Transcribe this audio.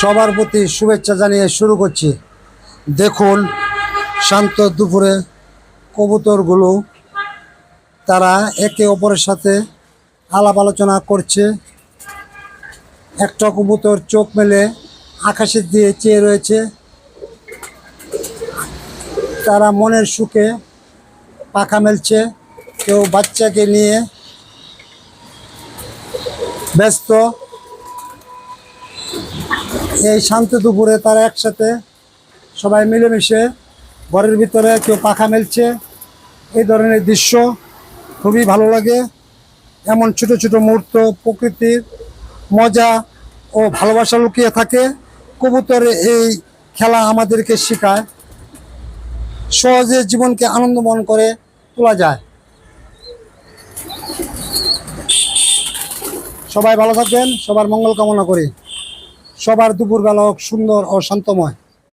সবার প্রতি শুভেচ্ছা জানিয়ে শুরু করছি। দেখুন শান্ত দুপুরে কবুতরগুলো তারা একে অপরের সাথে আলাপ আলোচনা করছে। একটা কবুতর চোখ মেলে আকাশের দিয়ে চেয়ে রয়েছে। তারা মনের সুখে পাখা মেলছে, কেউ বাচ্চাকে নিয়ে ব্যস্ত। এই শান্ত দুপুরে তারা একসাথে সবাই মিলেমিশে ঘরের ভিতরে কেউ পাখা মেলছে। এই ধরনের দৃশ্য খুবই ভালো লাগে। এমন ছোট ছোট মুহূর্ত প্রকৃতির মজা ও ভালোবাসা লুকিয়ে থাকে। কবুতরের এই খেলা আমাদেরকে শেখায় সহজে জীবনকে আনন্দময় করে তোলা যায়। সবাই ভালো থাকবেন, সবার মঙ্গল কামনা করি। সবার দুপুরবেলা হোক সুন্দর ও শান্তময়।